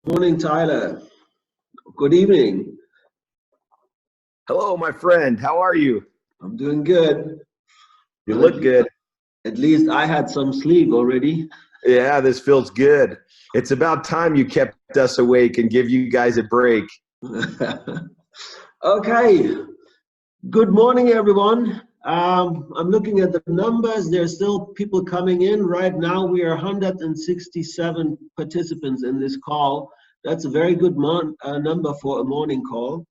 Morning, Tyler. Good evening. Hello, my friend. How are you? I'm doing good. You look good. At least I had some sleep already. Yeah, this feels good. It's about time you kept us awake and give you guys a break. Okay. Good morning, everyone. I'm looking at the numbers. There's still people coming in. Right now, we are 167 participants in this call. That's a very good number for a morning call.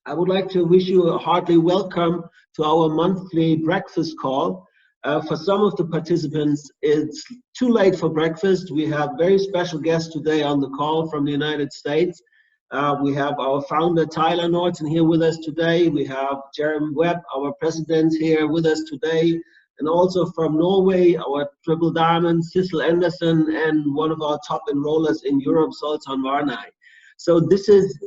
I would like to wish you a hearty welcome to our monthly breakfast call. For some of the participants, it's too late for breakfast. We have very special guests today on the call from the United States. We have our founder, Tyler Norton, here with us today. We have Jarom Webb, our president, here with us today. And also from Norway, our triple diamond, Sissel, Andersen, and one of our top enrollers in Europe, Zoltán, Várnai. So this is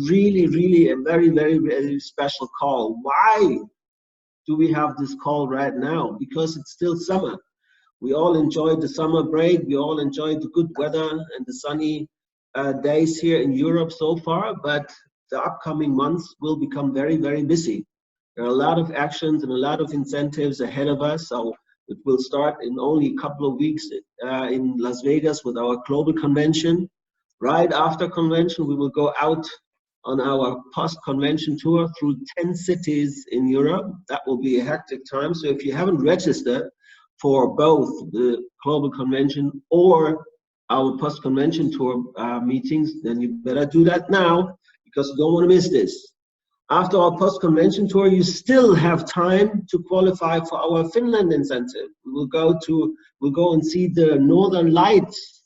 really a very special call. Why do we have this call right now? Because it's still summer. We all enjoyed the summer break. We all enjoyed the good weather and the sunny days here in Europe so far, but the upcoming months will become very busy. There are a lot of actions and a lot of incentives ahead of us. So it will start in only a couple of weeks in Las Vegas with our global convention. Right after convention, we will go out on our post-convention tour through 10 cities in Europe. That will be a hectic time. So if you haven't registered for both the global convention or our post-convention tour meetings, then you better do that now because you don't want to miss this. After our post-convention tour, you still have time to qualify for our Finland incentive. We'll go and see the Northern Lights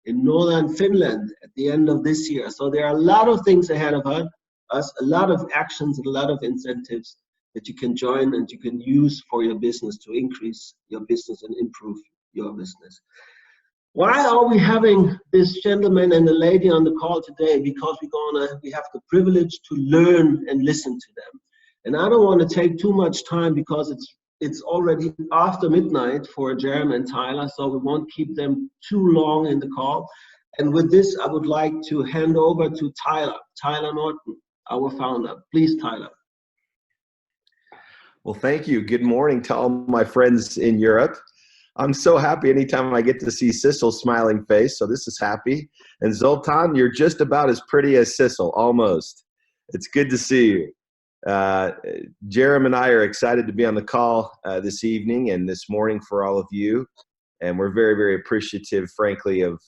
in northern Finland at the end of this year. So there are a lot of things ahead of us, a lot of actions and a lot of incentives that you can join and you can use for your business to increase your business and improve your business. Why are we having this gentleman and the lady on the call today? Because we have the privilege to learn and listen to them. And I don't want to take too much time because it's already after midnight for Jarom and Tyler, so we won't keep them too long in the call. And with this, I would like to hand over to Tyler Norton, our founder. Please, Tyler. Well, thank you. Good morning to all my friends in Europe. I'm so happy anytime I get to see Sissel's smiling face, so this is happy. And Zoltán, you're just about as pretty as Sissel, almost. It's good to see you. Jarom and I are excited to be on the call this evening and this morning for all of you. And we're very appreciative, frankly, of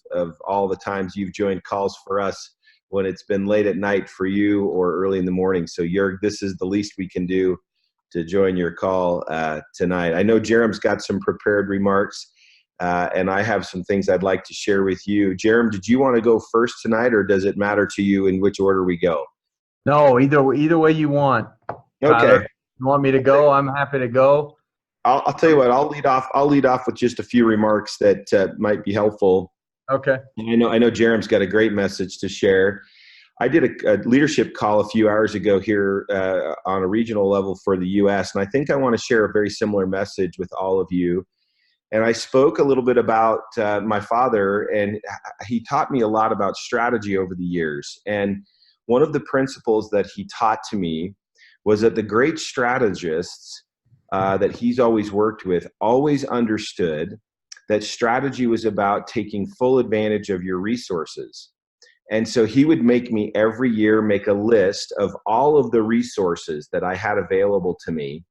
all the times you've joined calls for us when it's been late at night for you or early in the morning. So this is the least we can do to join your call tonight. I know Jarom's got some prepared remarks, and I have some things I'd like to share with you. Jarom, did you want to go first tonight, or does it matter to you in which order we go? No, either way you want. Okay. Tyler, you want me to go? I'm happy to go. I'll tell you what. I'll lead off with just a few remarks that might be helpful. Okay. I know Jarom's got a great message to share. I did a leadership call a few hours ago here on a regional level for the U.S., and I think I want to share a very similar message with all of you. And I spoke a little bit about my father, and he taught me a lot about strategy over the years. And one of the principles that he taught to me was that the great strategists that he's always worked with always understood that strategy was about taking full advantage of your resources. And so he would make me every year make a list of all of the resources that I had available to me.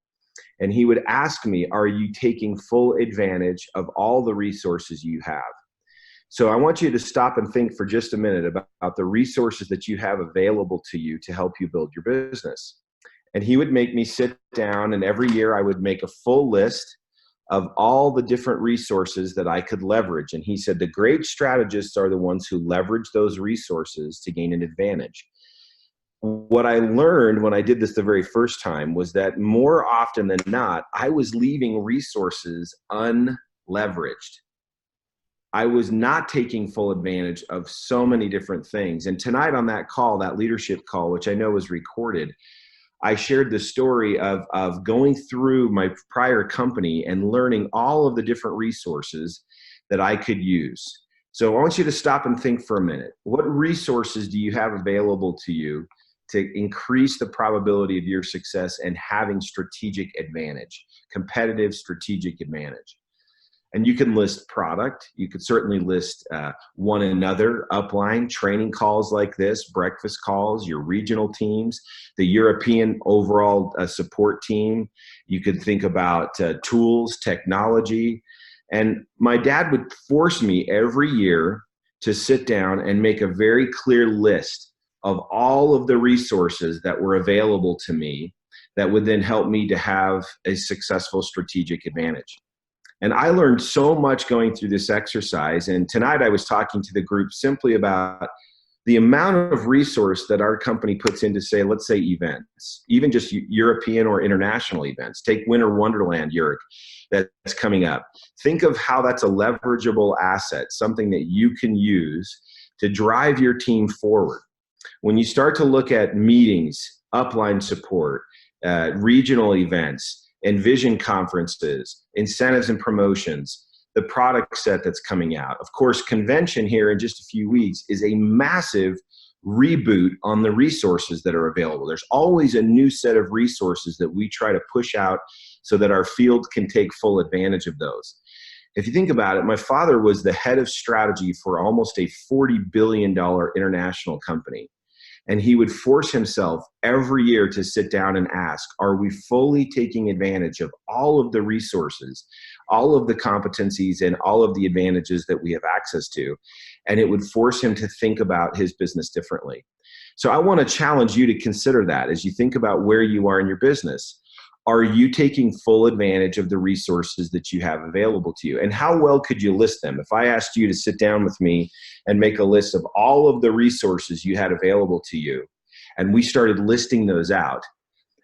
And he would ask me, are you taking full advantage of all the resources you have? So I want you to stop and think for just a minute about the resources that you have available to you to help you build your business. And he would make me sit down, and every year I would make a full list of all the different resources that I could leverage. And he said, the great strategists are the ones who leverage those resources to gain an advantage. What I learned when I did this the very first time was that more often than not, I was leaving resources unleveraged. I was not taking full advantage of so many different things. And tonight on that call, that leadership call, which I know was recorded, I shared the story of going through my prior company and learning all of the different resources that I could use. So I want you to stop and think for a minute. What resources do you have available to you to increase the probability of your success and having strategic advantage, competitive strategic advantage? And you can list product. You could certainly list one another, upline, training calls like this, breakfast calls, your regional teams, the European overall support team. You could think about tools, technology. And my dad would force me every year to sit down and make a very clear list of all of the resources that were available to me that would then help me to have a successful strategic advantage. And I learned so much going through this exercise. And tonight I was talking to the group simply about the amount of resource that our company puts into, say, let's say events, even just European or international events. Take Winter Wonderland Europe that's coming up. Think of how that's a leverageable asset, something that you can use to drive your team forward. When you start to look at meetings, upline support, regional events, Envision conferences, incentives and promotions, the product set that's coming out. Of course, convention here in just a few weeks is a massive reboot on the resources that are available. There's always a new set of resources that we try to push out so that our field can take full advantage of those. If you think about it, my father was the head of strategy for almost a $40 billion international company. And he would force himself every year to sit down and ask, are we fully taking advantage of all of the resources, all of the competencies, and all of the advantages that we have access to? And it would force him to think about his business differently. So I want to challenge you to consider that as you think about where you are in your business. Are you taking full advantage of the resources that you have available to you? And how well could you list them? If I asked you to sit down with me and make a list of all of the resources you had available to you, and we started listing those out,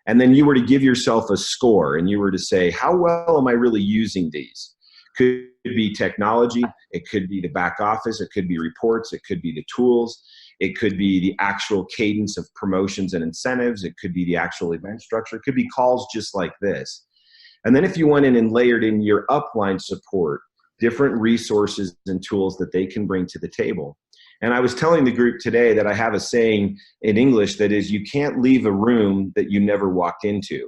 and then you were to give yourself a score and you were to say, how well am I really using these? Could be technology, it could be the back office, it could be reports, it could be the tools, it could be the actual cadence of promotions and incentives, it could be the actual event structure, it could be calls just like this. And then if you went in and layered in your upline support, different resources and tools that they can bring to the table. And I was telling the group today that I have a saying in English that is, you can't leave a room that you never walked into.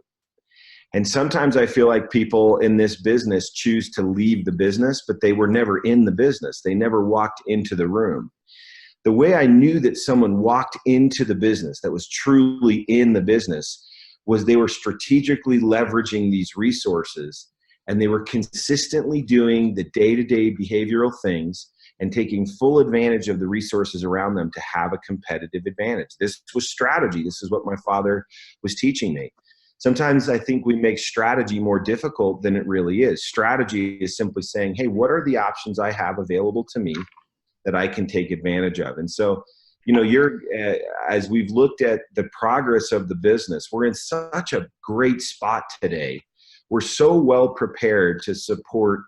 And sometimes I feel like people in this business choose to leave the business, but they were never in the business. They never walked into the room. The way I knew that someone walked into the business, that was truly in the business, was they were strategically leveraging these resources, and they were consistently doing the day-to-day behavioral things and taking full advantage of the resources around them to have a competitive advantage. This was strategy. This is what my father was teaching me. Sometimes I think we make strategy more difficult than it really is. Strategy is simply saying, hey, what are the options I have available to me that I can take advantage of? And so, you know, as we've looked at the progress of the business, we're in such a great spot today. We're so well prepared to support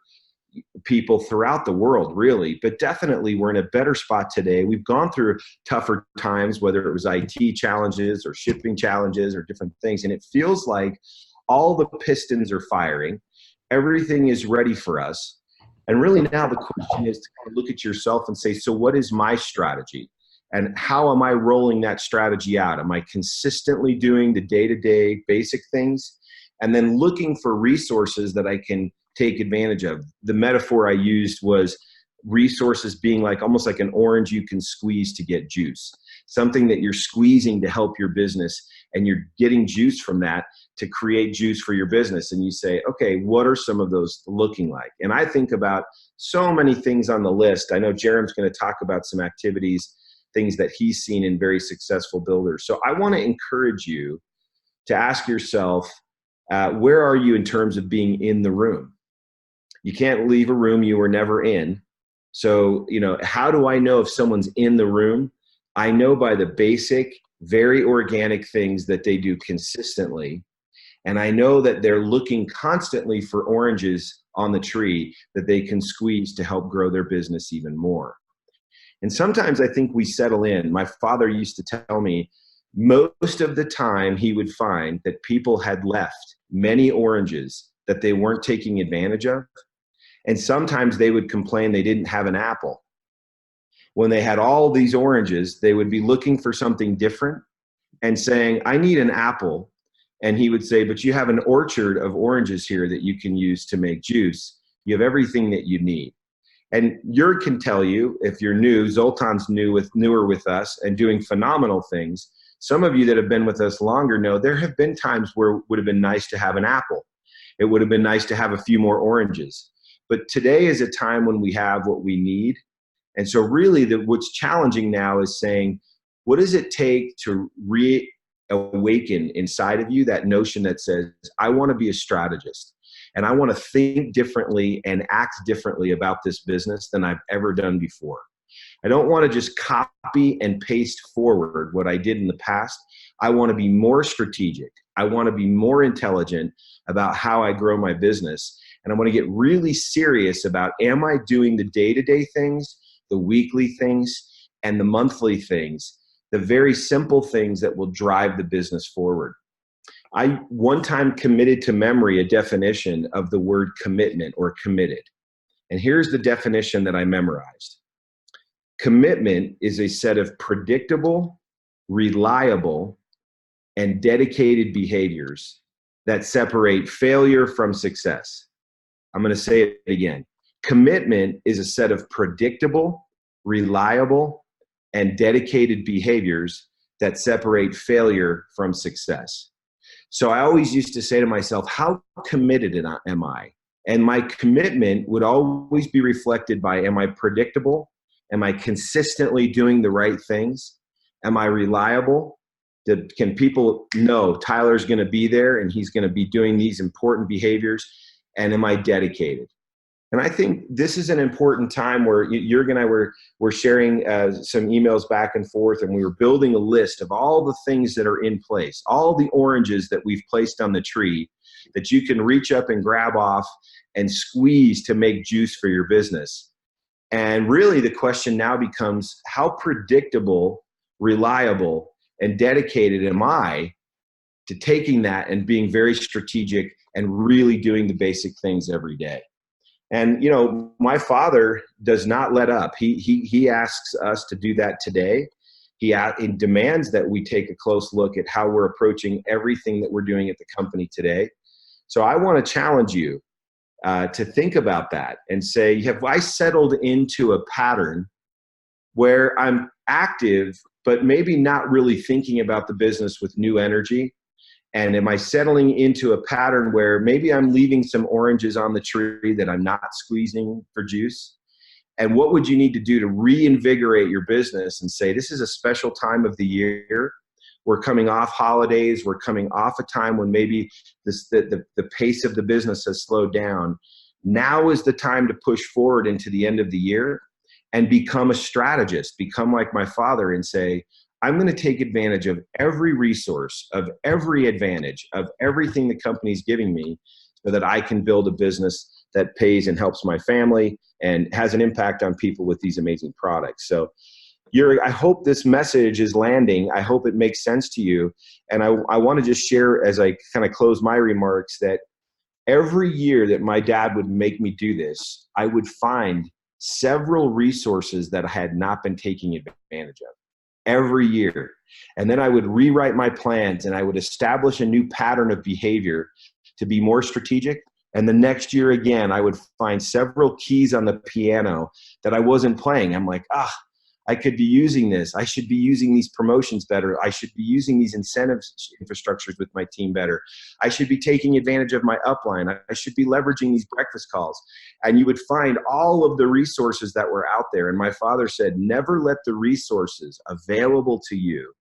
people throughout the world, really, but definitely we're in a better spot today. We've gone through tougher times, whether it was IT challenges or shipping challenges or different things, and it feels like all the pistons are firing. Everything is ready for us. And really now the question is to kind of look at yourself and say, so what is my strategy? And how am I rolling that strategy out? Am I consistently doing the day-to-day basic things? And then looking for resources that I can take advantage of. The metaphor I used was resources being like almost like an orange you can squeeze to get juice. Something that you're squeezing to help your business, and you're getting juice from that to create juice for your business. And you say, okay, what are some of those looking like? And I think about so many things on the list. I know Jarom's going to talk about some activities, things that he's seen in very successful builders. So I want to encourage you to ask yourself, where are you in terms of being in the room? You can't leave a room you were never in. So, you know, how do I know if someone's in the room? I know by the basic, very organic things that they do consistently. And I know that they're looking constantly for oranges on the tree that they can squeeze to help grow their business even more. And sometimes I think we settle in. My father used to tell me most of the time he would find that people had left many oranges that they weren't taking advantage of. And sometimes they would complain they didn't have an apple. when they had all these oranges, they would be looking for something different and saying, I need an apple. And he would say, but you have an orchard of oranges here that you can use to make juice. You have everything that you need. And Jörg can tell you, if you're new, Zoltán's newer with us and doing phenomenal things. Some of you that have been with us longer know there have been times where it would have been nice to have an apple. It would have been nice to have a few more oranges. But today is a time when we have what we need. And so really what's challenging now is saying, what does it take to reawaken inside of you that notion that says, I want to be a strategist and I want to think differently and act differently about this business than I've ever done before. I don't want to just copy and paste forward what I did in the past. I want to be more strategic. I want to be more intelligent about how I grow my business. And I want to get really serious about, am I doing the day-to-day things, the weekly things, and the monthly things, the very simple things that will drive the business forward. I one time committed to memory a definition of the word commitment or committed. And here's the definition that I memorized. Commitment is a set of predictable, reliable, and dedicated behaviors that separate failure from success. I'm going to say it again. Commitment is a set of predictable, reliable, and dedicated behaviors that separate failure from success. So I always used to say to myself, how committed am I? And my commitment would always be reflected by, am I predictable? Am I consistently doing the right things? Am I reliable? Can people know Tyler's going to be there and he's going to be doing these important behaviors? And am I dedicated? And I think this is an important time where Jörg and I were sharing some emails back and forth, and we were building a list of all the things that are in place, all the oranges that we've placed on the tree that you can reach up and grab off and squeeze to make juice for your business. And really the question now becomes, how predictable, reliable, and dedicated am I to taking that and being very strategic and really doing the basic things every day? And, you know, my father does not let up. He asks us to do that today. He demands that we take a close look at how we're approaching everything that we're doing at the company today. So I want to challenge you to think about that and say, have I settled into a pattern where I'm active, but maybe not really thinking about the business with new energy? And am I settling into a pattern where maybe I'm leaving some oranges on the tree that I'm not squeezing for juice? And what would you need to do to reinvigorate your business and say, this is a special time of the year. We're coming off holidays. We're coming off a time when maybe the pace of the business has slowed down. Now is the time to push forward into the end of the year and become a strategist, become like my father and say, I'm going to take advantage of every resource, of every advantage, of everything the company's giving me so that I can build a business that pays and helps my family and has an impact on people with these amazing products. So Jörg, I hope this message is landing. I hope it makes sense to you. And I want to just share as I kind of close my remarks that every year that my dad would make me do this, I would find several resources that I had not been taking advantage of. Every year. And then I would rewrite my plans and I would establish a new pattern of behavior to be more strategic. And the next year again, I would find several keys on the piano that I wasn't playing. I'm like, I could be using this. I should be using these promotions better. I should be using these incentives infrastructures with my team better. I should be taking advantage of my upline. I should be leveraging these breakfast calls. And you would find all of the resources that were out there. And my father said, never let the resources available to you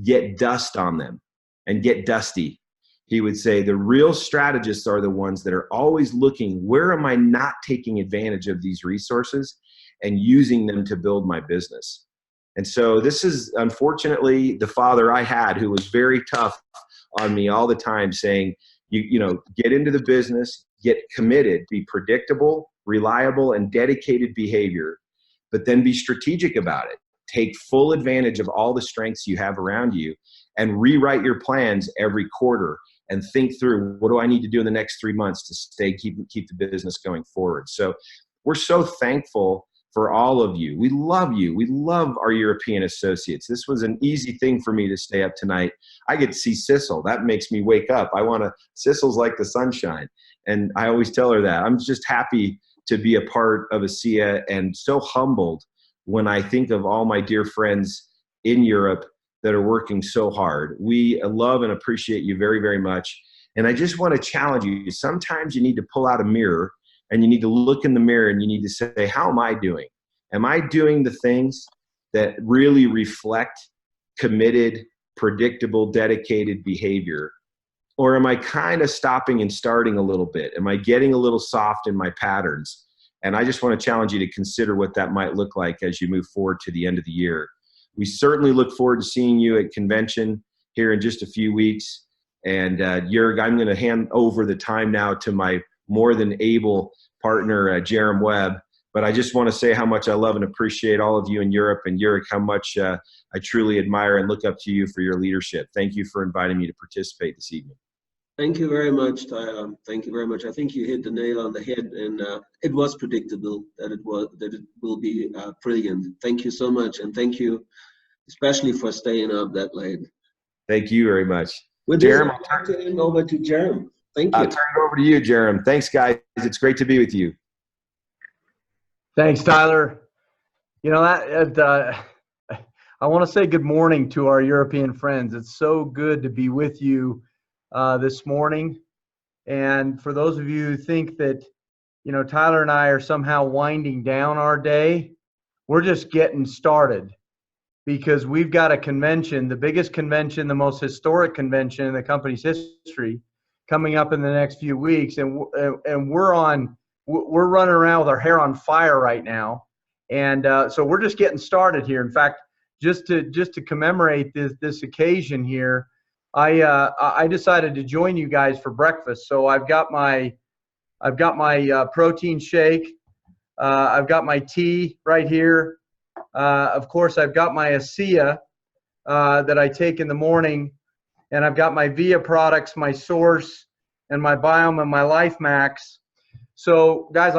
get dust on them and get dusty. He would say the real strategists are the ones that are always looking, where am I not taking advantage of these resources and using them to build my business? And so this is unfortunately the father I had, who was very tough on me all the time, saying, you know, get into the business, get committed, be predictable, reliable, and dedicated behavior, but then be strategic about it. Take full advantage of all the strengths you have around you and rewrite your plans every quarter and think through, what do I need to do in the next 3 months to keep the business going forward? So we're so thankful for all of you. We love you. We love our European associates. This was an easy thing for me to stay up tonight. I get to see Sissel. That makes me wake up. Sissel's like the sunshine. And I always tell her that. I'm just happy to be a part of ASEA and so humbled when I think of all my dear friends in Europe that are working so hard. We love and appreciate you very, very much. And I just want to challenge you. Sometimes you need to pull out a mirror and you need to look in the mirror and you need to say, how am I doing? Am I doing the things that really reflect committed, predictable, dedicated behavior? Or am I kind of stopping and starting a little bit? Am I getting a little soft in my patterns? And I just want to challenge you to consider what that might look like as you move forward to the end of the year. We certainly look forward to seeing you at convention here in just a few weeks. And Jörg, I'm going to hand over the time now to my more than able partner, Jarom Webb. But I just want to say how much I love and appreciate all of you in Europe, and Jörg, how much I truly admire and look up to you for your leadership. Thank you for inviting me to participate this evening. Thank you very much, Tyler. Thank you very much. I think you hit the nail on the head, and it was predictable that it will be brilliant. Thank you so much, and thank you especially for staying up that late. Thank you very much. With Jarom, I'll turn it over to Jarom. Thank you. I'll turn it over to you, Jarom. Thanks, guys. It's great to be with you. Thanks, Tyler. You know, I want to say good morning to our European friends. It's so good to be with you this morning. And for those of you who think that, you know, Tyler and I are somehow winding down our day, we're just getting started, because we've got a convention, the biggest convention, the most historic convention in the company's history, coming up in the next few weeks. And we're running around with our hair on fire right now. And so we're just getting started here. In fact, just to commemorate this occasion here, I decided to join you guys for breakfast. So I've got my protein shake. I've got my tea right here. Of course, I've got my ASEA that I take in the morning, and I've got my VIA products, my Source, and my Biome and my Life Max. So, guys,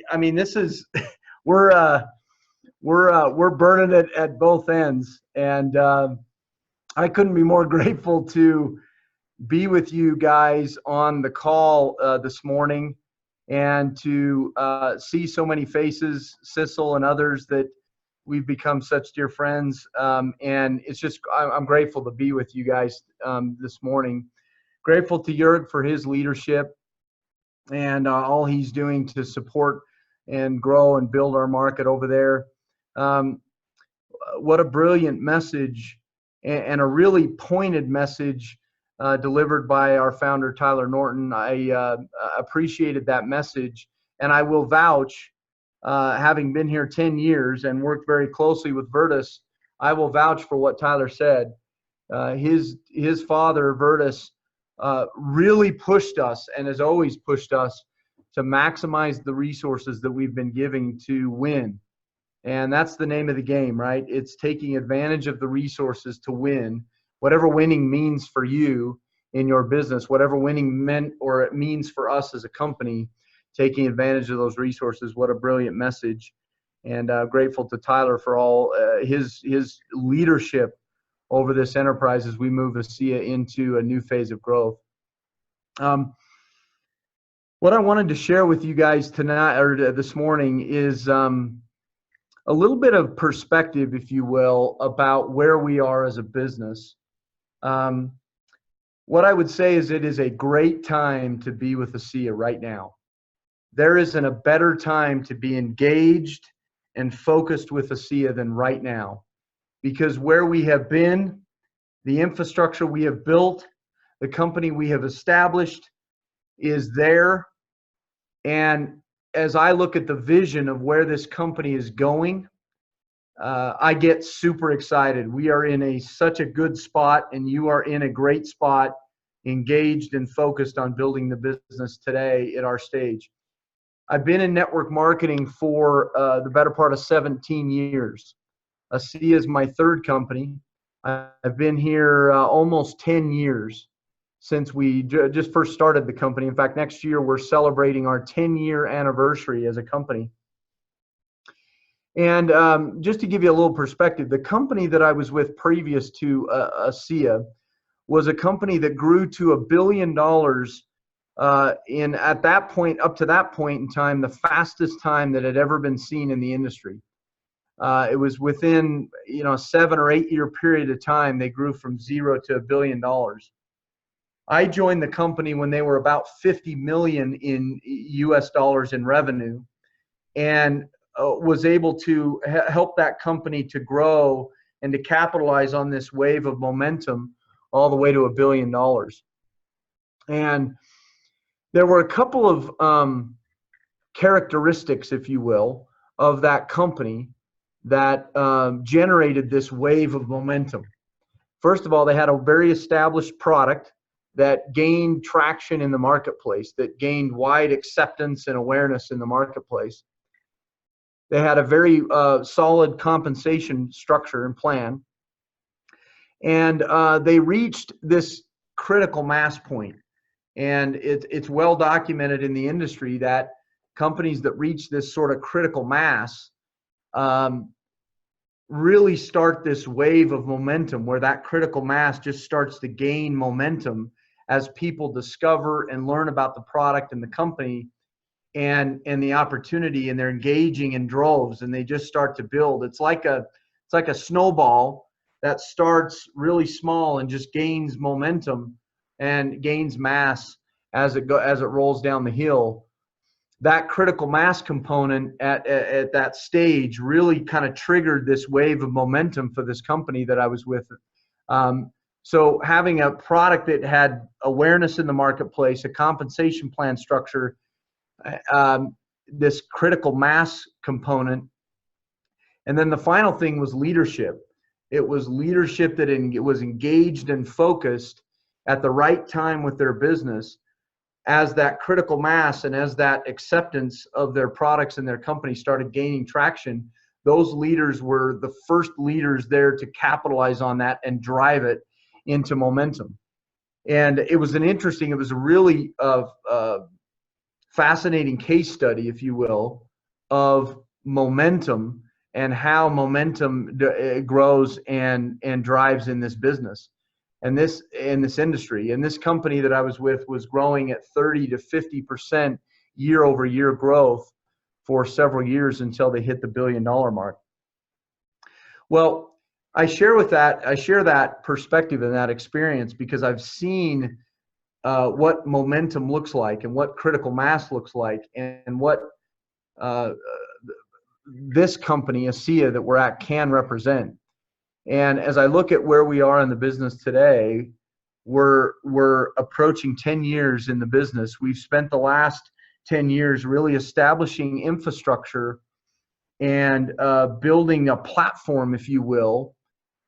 I mean, this is we're burning it at both ends, and I couldn't be more grateful to be with you guys on the call this morning, and to see so many faces, Sissel and others that we've become such dear friends. And it's just, I'm grateful to be with you guys this morning. Grateful to Jörg for his leadership and all he's doing to support and grow and build our market over there. What a brilliant message, and a really pointed message delivered by our founder, Tyler Norton. I appreciated that message, and I will vouch, having been here 10 years and worked very closely with Virtus, I will vouch for what Tyler said. His father, Virtus, really pushed us, and has always pushed us, to maximize the resources that we've been giving to win. And that's the name of the game, right? It's taking advantage of the resources to win, whatever winning means for you in your business, whatever winning meant or it means for us as a company, taking advantage of those resources. What a brilliant message. And grateful to Tyler for all his leadership over this enterprise as we move ASEA into a new phase of growth. What I wanted to share with you guys tonight, or this morning, is a little bit of perspective, if you will, about where we are as a business. What I would say is it is a great time to be with ASEA right now. There isn't a better time to be engaged and focused with ASEA than right now, because where we have been, the infrastructure we have built, the company we have established is there. And as I look at the vision of where this company is going, I get super excited. We are in such a good spot, and you are in a great spot, engaged and focused on building the business today at our stage. I've been in network marketing for the better part of 17 years. ASEA is my third company. I've been here almost 10 years since we just first started the company. In fact, next year we're celebrating our 10-year anniversary as a company. And just to give you a little perspective, the company that I was with previous to ASEA was a company that grew to $1 billion in, at that point, up to that point in time, the fastest time that had ever been seen in the industry. It was within, you know, a 7 or 8 year period of time, they grew from 0 to $1 billion. I joined the company when they were about 50 million in US dollars in revenue, and was able to help that company to grow and to capitalize on this wave of momentum all the way to $1 billion. And there were a couple of characteristics, if you will, of that company that generated this wave of momentum. First of all, they had a very established product that gained traction in the marketplace, that gained wide acceptance and awareness in the marketplace. They had a very solid compensation structure and plan. And they reached this critical mass point. And it's well documented in the industry that companies that reach this sort of critical mass really start this wave of momentum, where that critical mass just starts to gain momentum as people discover and learn about the product and the company and the opportunity, and they're engaging in droves, and they just start to build. It's like a snowball that starts really small and just gains momentum and gains mass as it rolls down the hill. That critical mass component at that stage really kind of triggered this wave of momentum for this company that I was with. So having a product that had awareness in the marketplace, a compensation plan structure, this critical mass component, and then the final thing was leadership. It was leadership that was engaged and focused at the right time with their business. As that critical mass and as that acceptance of their products and their company started gaining traction, those leaders were the first leaders there to capitalize on that and drive it into momentum. And it was a really fascinating case study, if you will, of momentum and how momentum grows and drives in this business. And in this industry, and this company that I was with was growing at 30 to 50% year-over-year growth for several years until they hit the $1 billion mark. Well, I share that perspective and that experience because I've seen what momentum looks like and what critical mass looks like, and what this company, ASEA, that we're at, can represent. And as I look at where we are in the business today, we're approaching 10 years in the business. We've spent the last 10 years really establishing infrastructure and building a platform, if you will,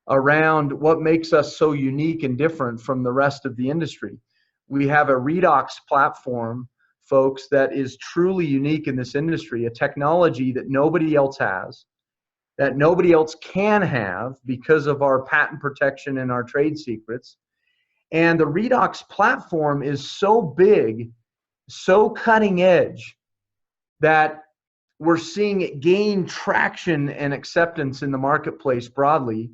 around what makes us so unique and different from the rest of the industry. We have a redox platform, folks, that is truly unique in this industry, a technology that nobody else has, that nobody else can have because of our patent protection and our trade secrets. And the redox platform is so big, so cutting edge, that we're seeing it gain traction and acceptance in the marketplace broadly.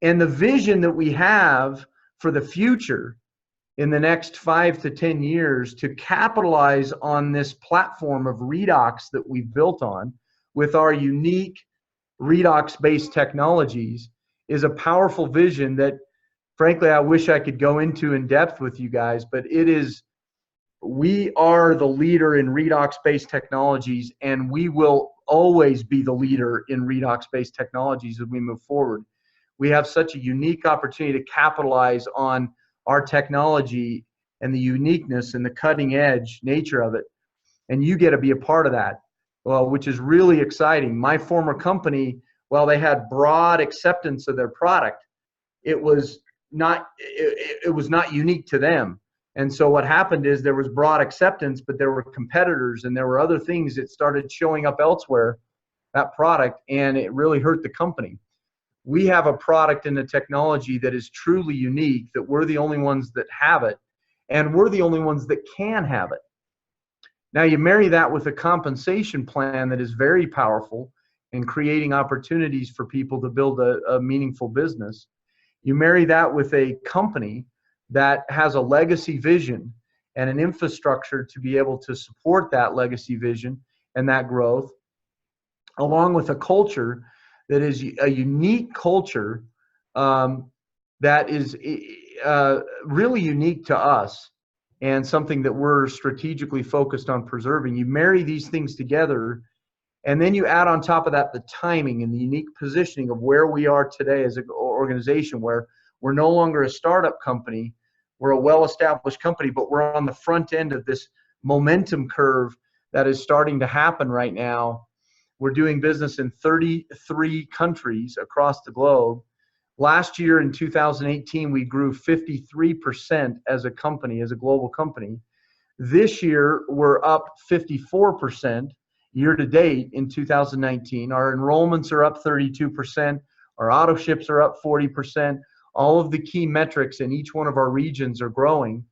And the vision that we have for the future in the next 5 to 10 years to capitalize on this platform of redox that we've built on with our unique redox-based technologies is a powerful vision that, frankly, I wish I could go into in depth with you guys, but we are the leader in redox-based technologies, and we will always be the leader in redox-based technologies as we move forward. We have such a unique opportunity to capitalize on our technology and the uniqueness and the cutting edge nature of it, and you get to be a part of that. Well, which is really exciting. My former company, while they had broad acceptance of their product, it was not unique to them. And so what happened is there was broad acceptance, but there were competitors and there were other things that started showing up elsewhere, that product, and it really hurt the company. We have a product and a technology that is truly unique, that we're the only ones that have it, and we're the only ones that can have it. Now you marry that with a compensation plan that is very powerful and creating opportunities for people to build a meaningful business. You marry that with a company that has a legacy vision and an infrastructure to be able to support that legacy vision and that growth, along with a culture that is a unique culture that is really unique to us and something that we're strategically focused on preserving. You marry these things together, and then you add on top of that the timing and the unique positioning of where we are today as an organization, where we're no longer a startup company, we're a well-established company, but we're on the front end of this momentum curve that is starting to happen right now. We're doing business in 33 countries across the globe. Last year in 2018, we grew 53% as a company, as a global company. This year, we're up 54% year to date in 2019. Our enrollments are up 32%. Our auto ships are up 40%. All of the key metrics in each one of our regions are growing.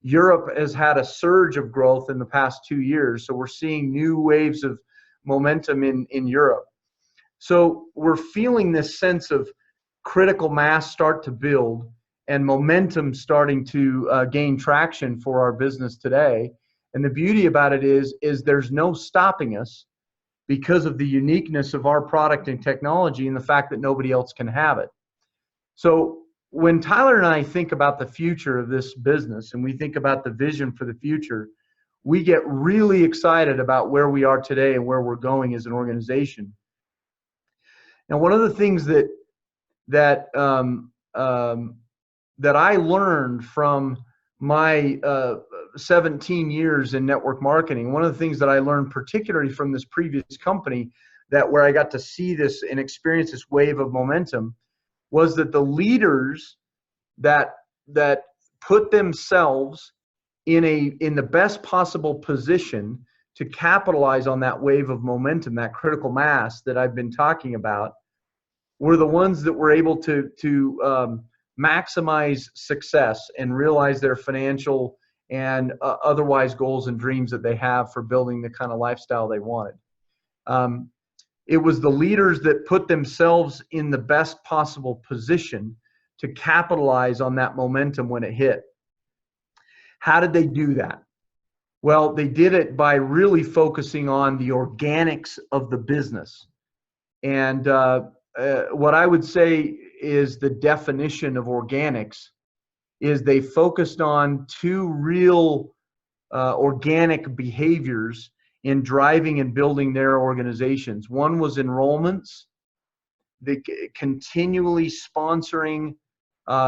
Europe has had a surge of growth in the past 2 years, so we're seeing new waves of momentum in Europe. So we're feeling this sense of critical mass start to build and momentum starting to gain traction for our business today. And the beauty about it is there's no stopping us because of the uniqueness of our product and technology and the fact that nobody else can have it. So when Tyler and I think about the future of this business and we think about the vision for the future, we get really excited about where we are today and where we're going as an organization. Now, one of the things that I learned from my 17 years in network marketing, one of the things that I learned particularly from this previous company, that where I got to see this and experience this wave of momentum, was that the leaders that put themselves in the best possible position to capitalize on that wave of momentum, that critical mass that I've been talking about, were the ones that were able to maximize success and realize their financial and otherwise goals and dreams that they have for building the kind of lifestyle they wanted. It was the leaders that put themselves in the best possible position to capitalize on that momentum when it hit. How did they do that? Well, they did it by really focusing on the organics of the business. And what I would say is the definition of organics is they focused on two real organic behaviors in driving and building their organizations. One was enrollments, the continually sponsoring,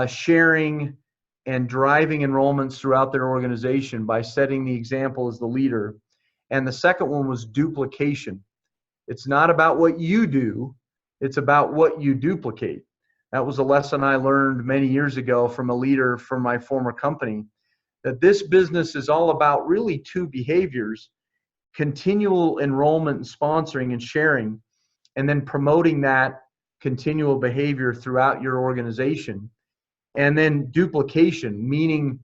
sharing, and driving enrollments throughout their organization by setting the example as the leader. And the second one was duplication. It's not about what you do, it's about what you duplicate. That was a lesson I learned many years ago from a leader from my former company, that this business is all about really two behaviors: continual enrollment and sponsoring and sharing, and then promoting that continual behavior throughout your organization. And then duplication, meaning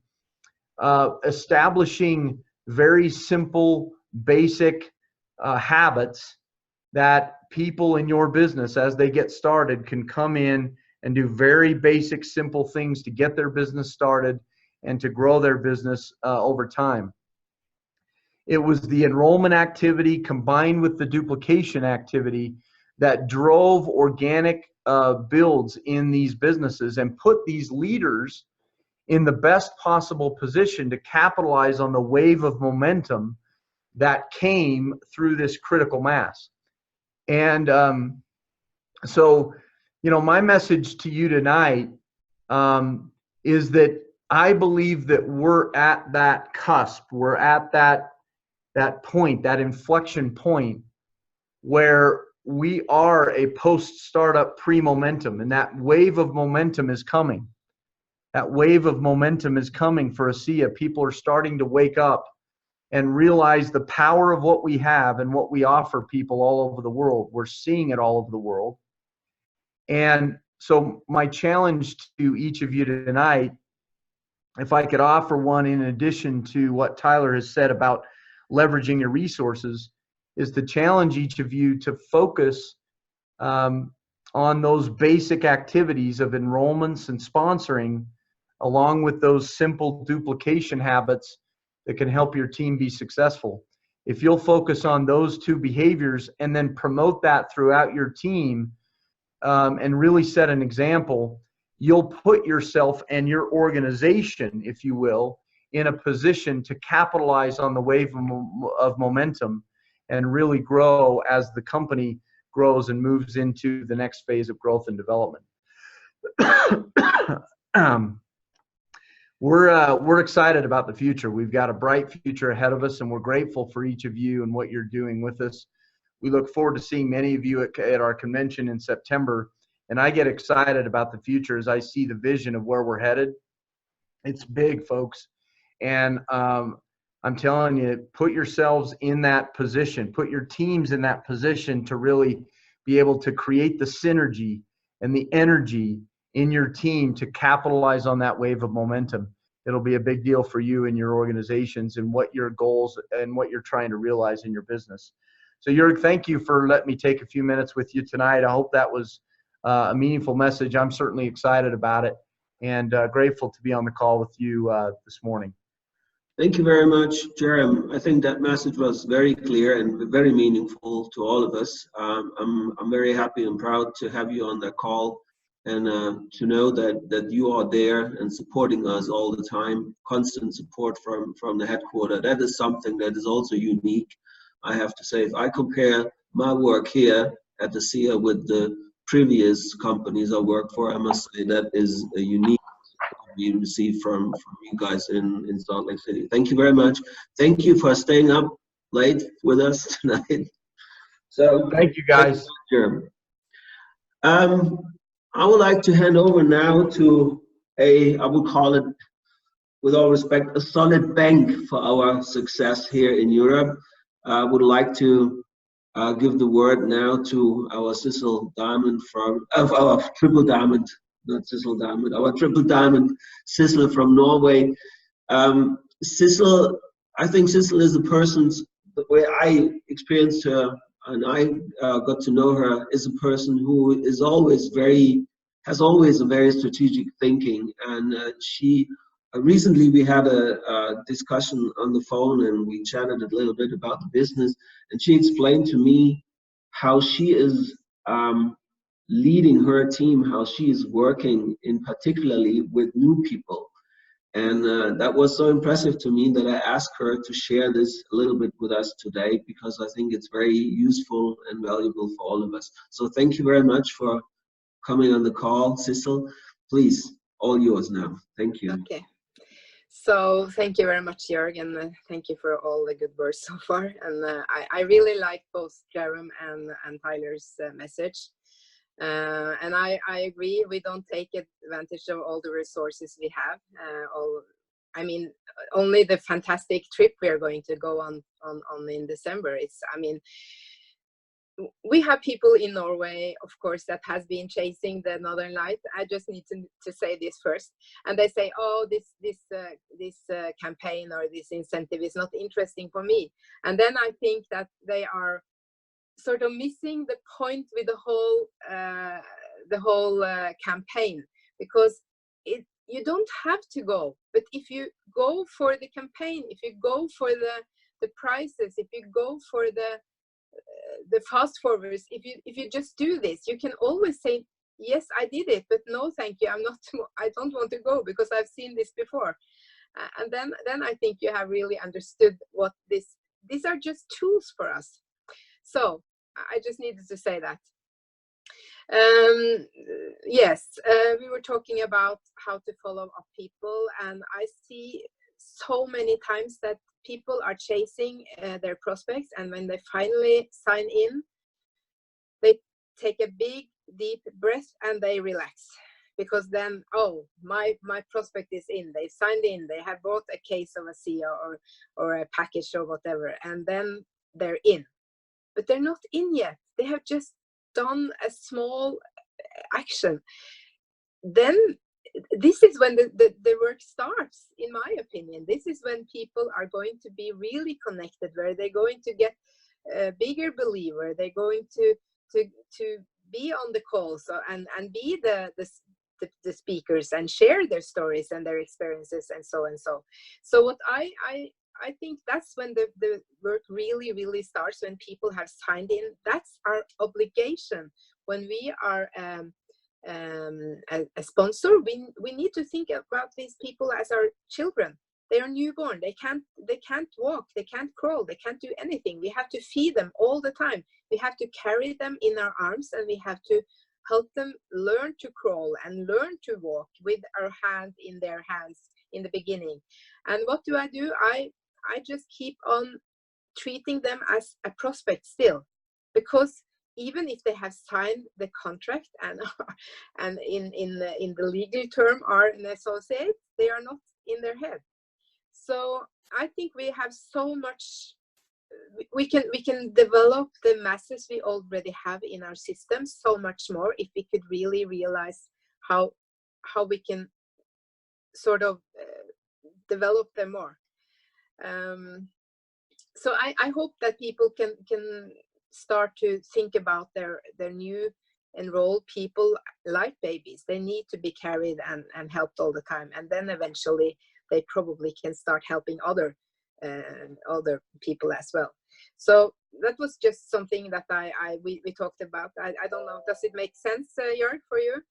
establishing very simple, basic habits that people in your business, as they get started, can come in and do very basic, simple things to get their business started and to grow their business over time. It was the enrollment activity combined with the duplication activity that drove organic builds in these businesses and put these leaders in the best possible position to capitalize on the wave of momentum that came through this critical mass. And so, you know, my message to you tonight is that I believe that we're at that cusp, we're at that point, that inflection point where we are a post-startup pre-momentum, and that wave of momentum is coming. That wave of momentum is coming for ASEA. People are starting to wake up and realize the power of what we have and what we offer people all over the world. We're seeing it all over the world. And so my challenge to each of you tonight, if I could offer one in addition to what Tyler has said about leveraging your resources, is to challenge each of you to focus on those basic activities of enrollments and sponsoring, along with those simple duplication habits that can help your team be successful. If you'll focus on those two behaviors and then promote that throughout your team, and really set an example, you'll put yourself and your organization, if you will, in a position to capitalize on the wave of momentum and really grow as the company grows and moves into the next phase of growth and development. We're excited about the future. We've got a bright future ahead of us, and we're grateful for each of you and what you're doing with us. We look forward to seeing many of you at our convention in September, and I get excited about the future as I see the vision of where we're headed. It's big, folks, and I'm telling you, put yourselves in that position, put your teams in that position to really be able to create the synergy and the energy in your team to capitalize on that wave of momentum. It'll be a big deal for you and your organizations and what your goals and what you're trying to realize in your business. So Jörg, thank you for letting me take a few minutes with you tonight. I hope that was a meaningful message. I'm certainly excited about it and grateful to be on the call with you this morning. Thank you very much, Jarom. I think that message was very clear and very meaningful to all of us. I'm very happy and proud to have you on that call and to know that you are there and supporting us all the time. Constant support from the headquarters. That is something that is also unique, I have to say. If I compare my work here at ASEA with the previous companies I worked for, I must say that is a unique we received from you guys in Salt Lake City. Thank you very much. Thank you for staying up late with us tonight. So thank you, guys. I would like to hand over now to I would call it, with all respect, a solid bank for our success here in Europe. I would like to give the word now to our Sissel Diamond our Triple Diamond. Not Sissel Diamond, our Triple Diamond, Sissel from Norway. Sissel, I think Sissel is the person, the way I experienced her and I got to know her, is a person who is has always a very strategic thinking. And recently we had a discussion on the phone and we chatted a little bit about the business, and she explained to me how she is leading her team, how she is working in particularly with new people. And that was so impressive to me that I asked her to share this a little bit with us today, because I think it's very useful and valuable for all of us. So thank you very much for coming on the call, Sissel. Please, all yours now. Thank you. Okay. So thank you very much, Jörg, and thank you for all the good words so far. And I really like both Jarom and Tyler's message. And I agree, we don't take advantage of all the resources we have. Only the fantastic trip we are going to go on in December. We have people in Norway, of course, that has been chasing the Northern Light. I just need to say this first. And they say, oh, this campaign or this incentive is not interesting for me. And then I think that they are sort of missing the point with the whole campaign, because you don't have to go, but if you go for the campaign, if you go for the prizes, if you go for the fast forwards, if you just do this, you can always say, yes, I did it, but no, thank you, I don't want to go because I've seen this before. And then I think you have really understood what these are just tools for us. So I just needed to say that. Yes, we were talking about how to follow up people, and I see so many times that people are chasing their prospects, and when they finally sign in, they take a big, deep breath and they relax. Because then, oh, my prospect is in, they signed in, they have bought a case of ASEA or a package or whatever, and then they're in. But they're not in yet. They have just done a small action. Then this is when the work starts, in my opinion. This is when people are going to be really connected, where they're going to get a bigger believer. They're going to be on the calls and be the speakers and share their stories and their experiences and so and so. So what I think that's when the work really starts, when people have signed in. That's our obligation. When we are a sponsor, we need to think about these people as our children. They are newborn. They can't walk. They can't crawl. They can't do anything. We have to feed them all the time. We have to carry them in our arms, and we have to help them learn to crawl and learn to walk with our hand in their hands in the beginning. And what do? I just keep on treating them as a prospect still, because even if they have signed the contract and in the legal term are an associate, they are not in their head. So I think we have so much. We can develop the masses we already have in our system so much more if we could really realize how we can sort of develop them more. So I hope that people can start to think about their new enrolled people like babies. They need to be carried and helped all the time, and then eventually they probably can start helping other people as well. So that was just something that we talked about. I don't know, does it make sense, Jörg, for you?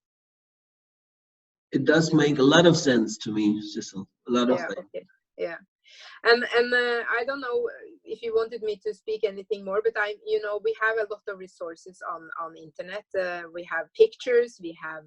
It does make a lot of sense to me, Sissel. A lot of things. Okay. Yeah. And I don't know if you wanted me to speak anything more, but we have a lot of resources on internet. We have pictures, we have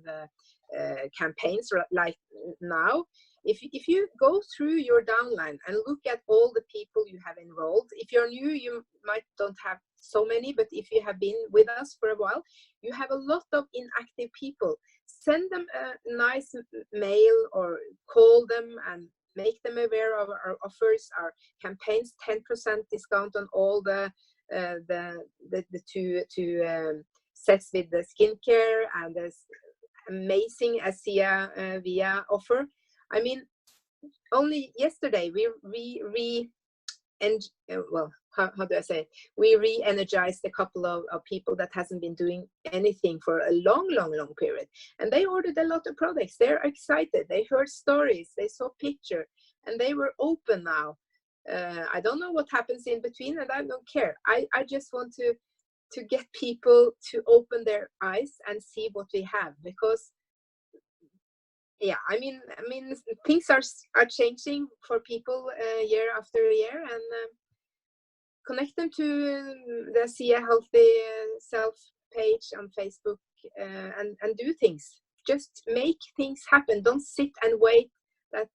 campaigns like now. If you go through your downline and look at all the people you have enrolled, if you're new, you might don't have so many, but if you have been with us for a while, you have a lot of inactive people. Send them a nice mail or call them and make them aware of our offers, our campaigns, 10% discount on all the two sets with the skincare and this amazing ASEA via offer. I mean, only yesterday we re-energized a couple of people that hasn't been doing anything for a long period, and they ordered a lot of products. They're excited. They heard stories. They saw picture, and they were open now. I don't know what happens in between, and I don't care. I just want to get people to open their eyes and see what we have, because yeah, I mean things are changing for people year after year, and connect them to the ASEA Healthy Self page on Facebook and do things. Just make things happen. Don't sit and wait that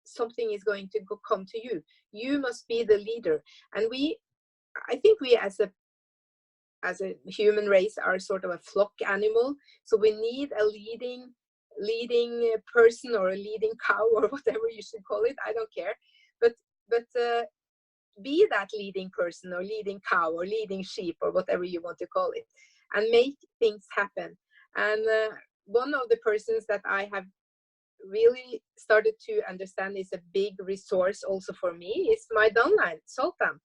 something is going to come to you. You must be the leader. And I think we as a human race are sort of a flock animal. So we need a leading person or a leading cow or whatever you should call it. I don't care. But be that leading person or leading cow or leading sheep or whatever you want to call it, and make things happen. And one of the persons that I have really started to understand is a big resource also for me is my downline, Zoltán.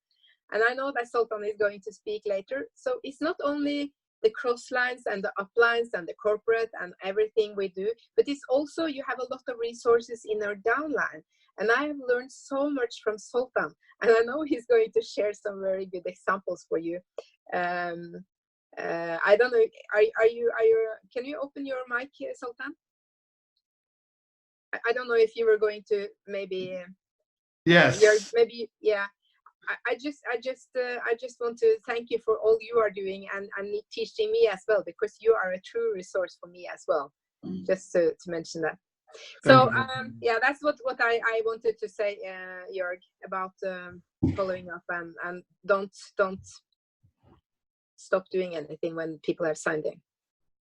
And I know that Zoltán is going to speak later. So it's not only the cross lines and the uplines and the corporate and everything we do, but it's also, you have a lot of resources in our downline. And I have learned so much from Zoltán, and I know he's going to share some very good examples for you. I don't know, are you can you open your mic, Zoltán? I don't know if you were going to maybe. Yes. Maybe, yeah. I just want to thank you for all you are doing and teaching me as well, because you are a true resource for me as well. Just to mention that. So yeah, that's what I wanted to say, Jörg, about following up and don't stop doing anything when people have signed in.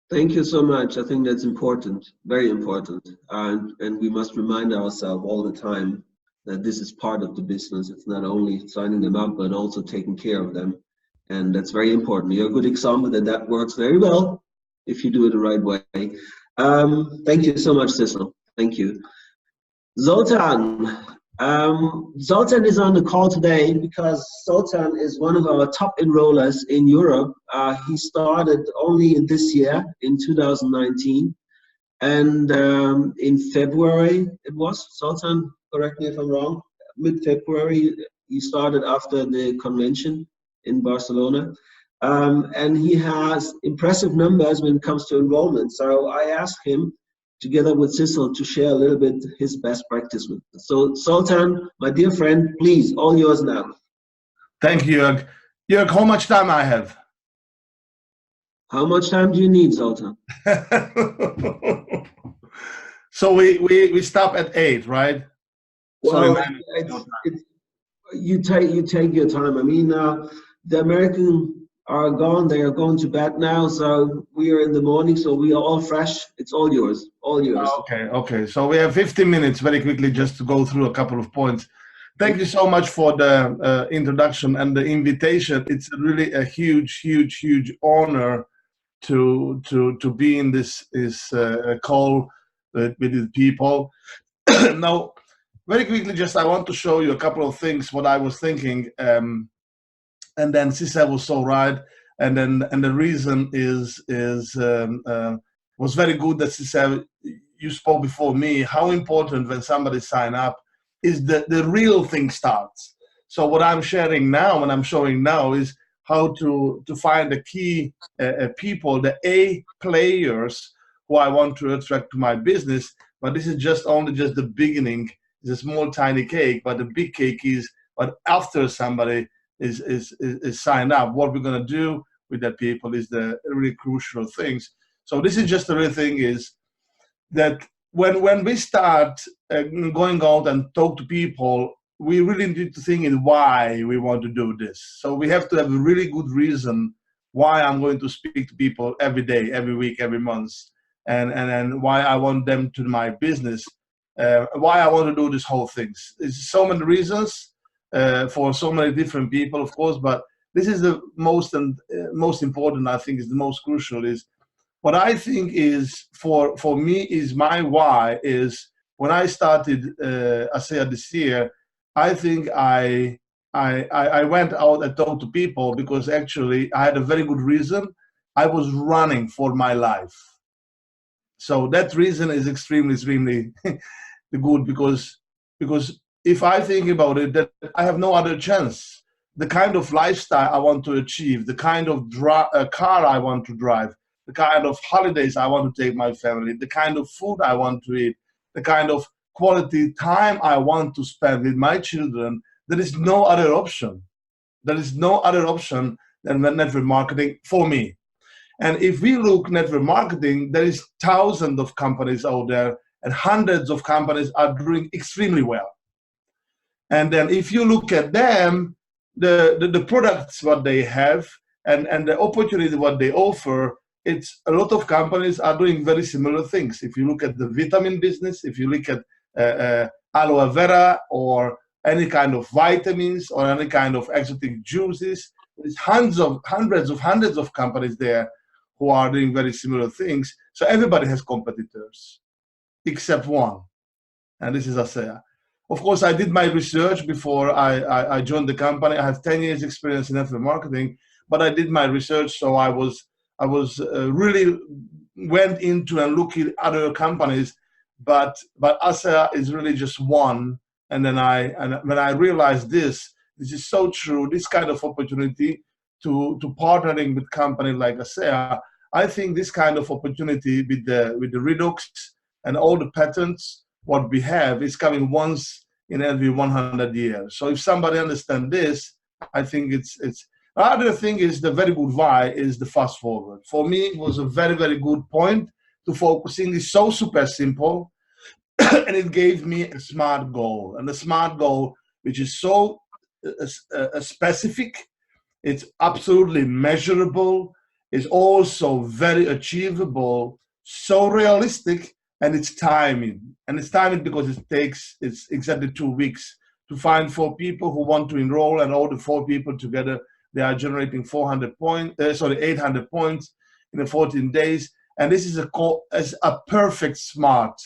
Thank you so much. I think that's important, very important, and we must remind ourselves all the time that this is part of the business. It's not only signing them up, but also taking care of them, and that's very important. You're a good example that works very well if you do it the right way. Thank you so much, Sissel. Thank you. Zoltán, Zoltán is on the call today because Zoltán is one of our top enrollers in Europe. He started only this year, in 2019. And in February, it was, Zoltán, correct me if I'm wrong, mid-February, he started after the convention in Barcelona. And he has impressive numbers when it comes to enrollment. So I asked him, together with Sissel, to share a little bit his best practice with us. So Zoltán, my dear friend, please, all yours now. Thank you, Jörg. Jörg, how much time I have? How much time do you need, Zoltán? So we stop at 8, right? Well, you take your time. I mean, the Americans are gone. They are going to bed now. So we are in the morning. So we are all fresh. It's all yours. All yours. Okay. So we have 15 minutes very quickly just to go through a couple of points. Thank you so much for the introduction and the invitation. It's really a huge honor to be in this call with the people. Now, very quickly, just I want to show you a couple of things what I was thinking, and then Sissel was so right, and the reason was very good that Sissel, you spoke before me. How important when somebody sign up is the real thing starts. So what I'm sharing now and I'm showing now is how to find the key people, the A players who I want to attract to my business. But this is only the beginning. It's a small tiny cake, but the big cake is but after somebody is signed up, what we're gonna do with that people is the really crucial things. So this is just the real thing is that when we start going out and talk to people, we really need to think in why we want to do this. So we have to have a really good reason why I'm going to speak to people every day, every week, every month, and why I want them to my business, why I want to do this whole things. There's so many reasons for so many different people, of course, but this is the most important, I think, is the most crucial is what I think is for me is my why is when I started ASEA this year, I think I went out and talked to people because actually I had a very good reason. I was running for my life. So that reason is extremely good because if I think about it, that I have no other chance. The kind of lifestyle I want to achieve, the kind of car I want to drive, the kind of holidays I want to take my family, the kind of food I want to eat, the kind of quality time I want to spend with my children, there is no other option. There is no other option than network marketing for me. And if we look network marketing, there is thousands of companies out there and hundreds of companies are doing extremely well. And then if you look at them, the products what they have and the opportunity what they offer, it's a lot of companies are doing very similar things. If you look at the vitamin business, if you look at aloe vera or any kind of vitamins or any kind of exotic juices, there's hundreds of companies there who are doing very similar things. So everybody has competitors, except one, and this is ASEA. Of course, I did my research before I joined the company. I have 10 years experience in network marketing, but I did my research, so I was really went into and looked at other companies, but ASEA is really just one. And then when I realized this is so true. This kind of opportunity to partnering with companies like ASEA, I think this kind of opportunity with the Redux and all the patents what we have is coming once in every 100 years. So if somebody understands this, I think it's. The other thing is the very good why is the fast forward. For me, it was a very, very good point to focusing. It's so super simple, and it gave me a smart goal. And the smart goal, which is so specific, it's absolutely measurable, it's also very achievable, so realistic, and it's timing. And it's timing because it's exactly 2 weeks to find 4 people who want to enroll, and all the 4 people together, they are generating 800 points in the 14 days. And this is a perfect smart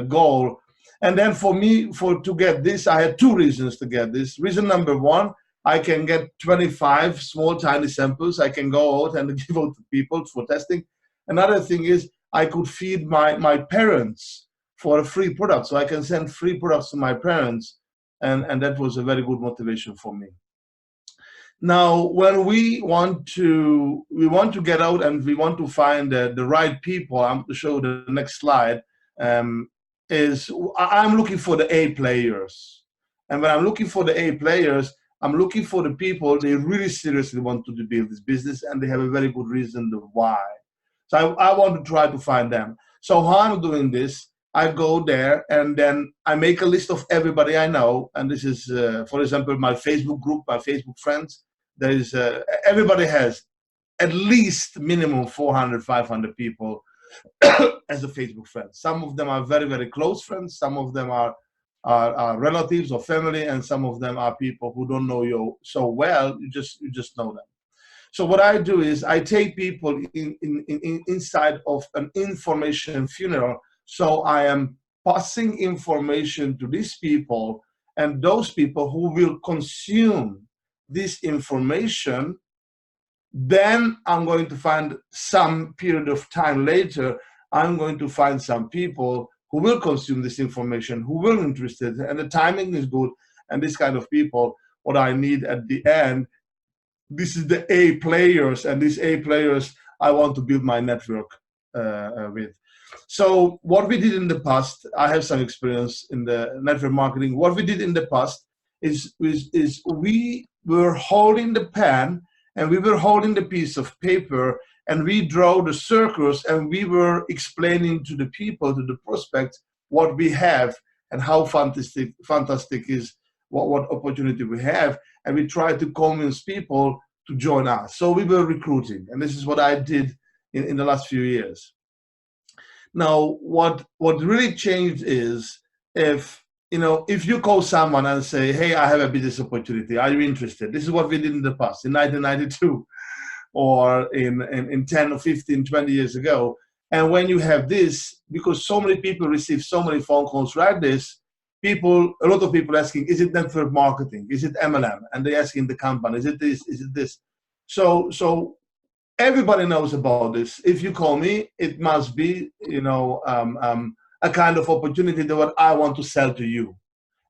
goal. And then for me, to get this, I had two reasons to get this. Reason number one, I can get 25 small, tiny samples. I can go out and give out to people for testing. Another thing is I could feed my parents for a free product. So I can send free products to my parents. And that was a very good motivation for me. Now, when we want to get out and we want to find the right people, I'm going to show the next slide, is I'm looking for the A players. And when I'm looking for the A players, I'm looking for the people, they really seriously want to build this business and they have a very good reason why. So I want to try to find them. So how I'm doing this, I go there and then I make a list of everybody I know. And this is, for example, my Facebook group, my Facebook friends. There is, everybody has at least minimum 400, 500 people as a Facebook friend. Some of them are very, very close friends. Some of them are relatives or family, and some of them are people who don't know you so well. You just know them. So what I do is I take people inside of an information funnel. So I am passing information to these people, and those people who will consume this information, then I'm going to find some period of time later, I'm going to find some people who will consume this information, who will be interested, and the timing is good. And this kind of people, what I need at the end, this is the A players, and these A players I want to build my network with. So what we did in the past, I have some experience in the network marketing. What we did in the past is we were holding the pen and we were holding the piece of paper and we draw the circles and we were explaining to the people, to the prospects, what we have and how fantastic is what opportunity we have. And we try to convince people to join us. So we were recruiting, and this is what I did in the last few years. Now, what really changed is if you call someone and say, hey, I have a business opportunity, are you interested? This is what we did in the past, in 1992, or in 10 or 15, 20 years ago. And when you have this, because so many people receive so many phone calls like this, a lot of people asking, is it network marketing? Is it MLM? And they're asking the company, is it this? Is it this? So everybody knows about this. If you call me, it must be, a kind of opportunity that what I want to sell to you.